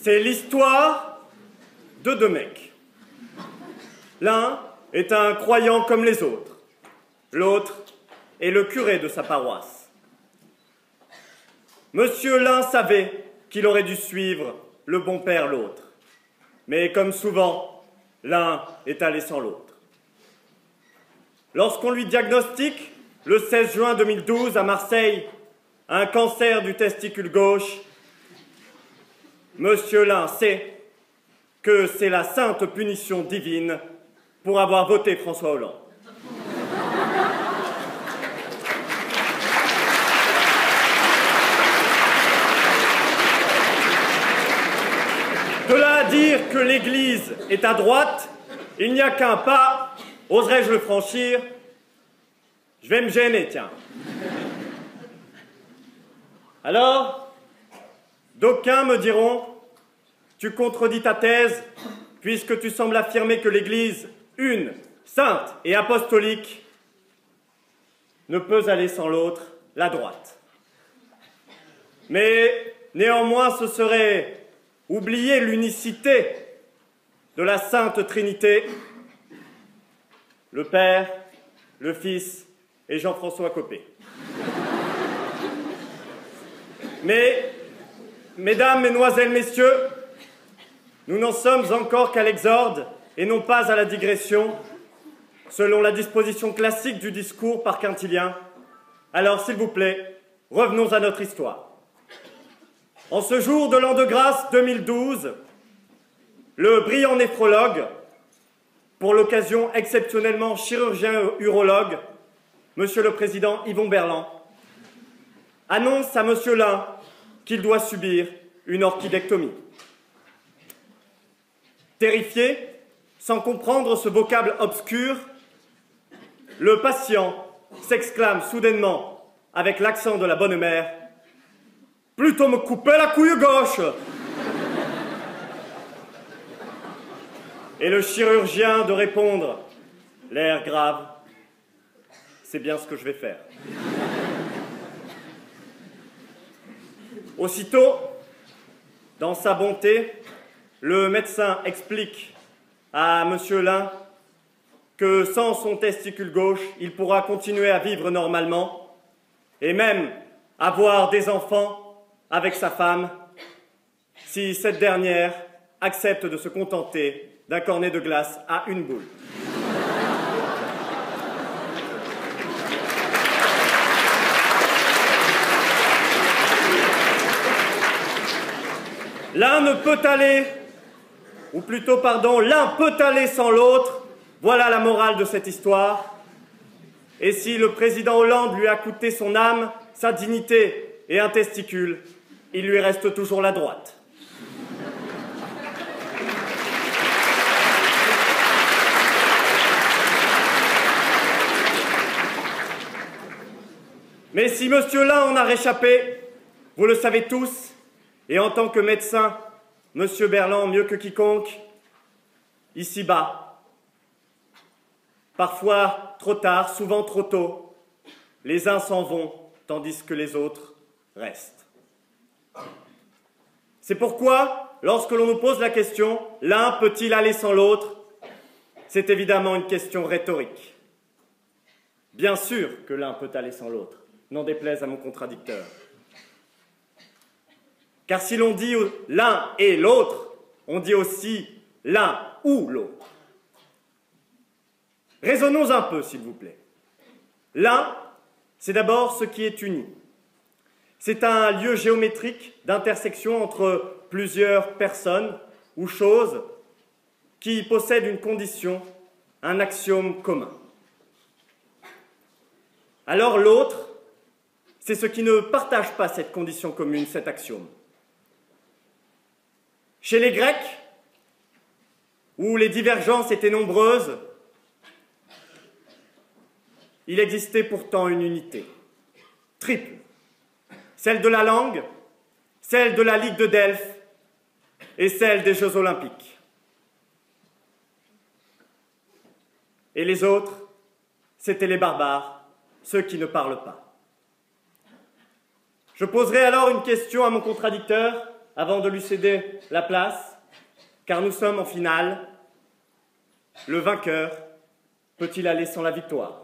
C'est l'histoire de deux mecs. L'un est un croyant comme les autres. L'autre est le curé de sa paroisse. Monsieur l'un savait qu'il aurait dû suivre le bon père l'autre. Mais comme souvent, l'un est allé sans l'autre. Lorsqu'on lui diagnostique, le 16 juin 2012 à Marseille, un cancer du testicule gauche, Monsieur l'un sait que c'est la sainte punition divine pour avoir voté François Hollande. De là à dire que l'Église est à droite, il n'y a qu'un pas, oserais-je le franchir? Je vais me gêner, tiens. Alors, d'aucuns me diront, tu contredis ta thèse, puisque tu sembles affirmer que l'Église, une, sainte et apostolique, ne peut aller sans l'autre, la droite. Mais néanmoins, ce serait oublier l'unicité de la Sainte Trinité, le Père, le Fils et Jean-François Copé. Mais, mesdames, mesdemoiselles, messieurs, nous n'en sommes encore qu'à l'exorde et non pas à la digression, selon la disposition classique du discours par Quintilien. Alors, s'il vous plaît, revenons à notre histoire. En ce jour de l'an de grâce 2012, le brillant néphrologue, pour l'occasion exceptionnellement chirurgien-urologue, Monsieur le Président Yvon Berland, annonce à Monsieur l'un qu'il doit subir une orchidectomie. Terrifié, sans comprendre ce vocable obscur, le patient s'exclame soudainement, avec l'accent de la bonne mère, « Plutôt me couper la couille gauche !» Et le chirurgien de répondre, l'air grave, « C'est bien ce que je vais faire. » Aussitôt, dans sa bonté, le médecin explique à Monsieur l'un que sans son testicule gauche, il pourra continuer à vivre normalement et même avoir des enfants avec sa femme si cette dernière accepte de se contenter d'un cornet de glace à une boule. L'un ne peut aller, ou plutôt, pardon, l'un peut aller sans l'autre. Voilà la morale de cette histoire. Et si le président Hollande lui a coûté son âme, sa dignité et un testicule, il lui reste toujours la droite. Mais si monsieur l'un en a réchappé, vous le savez tous, et en tant que médecin, monsieur Berland, mieux que quiconque, ici-bas, parfois trop tard, souvent trop tôt, les uns s'en vont, tandis que les autres restent. C'est pourquoi, lorsque l'on nous pose la question « l'un peut-il aller sans l'autre ?», c'est évidemment une question rhétorique. Bien sûr que l'un peut aller sans l'autre, n'en déplaise à mon contradicteur. Car si l'on dit l'un et l'autre, on dit aussi l'un ou l'autre. Raisonnons un peu, s'il vous plaît. L'un, c'est d'abord ce qui est uni. C'est un lieu géométrique d'intersection entre plusieurs personnes ou choses qui possèdent une condition, un axiome commun. Alors l'autre, c'est ce qui ne partage pas cette condition commune, cet axiome. Chez les Grecs, où les divergences étaient nombreuses, il existait pourtant une unité, triple, celle de la langue, celle de la Ligue de Delphes et celle des Jeux Olympiques. Et les autres, c'étaient les barbares, ceux qui ne parlent pas. Je poserai alors une question à mon contradicteur. avant de lui céder la place, car nous sommes en finale. Le vainqueur peut-il aller sans la victoire ?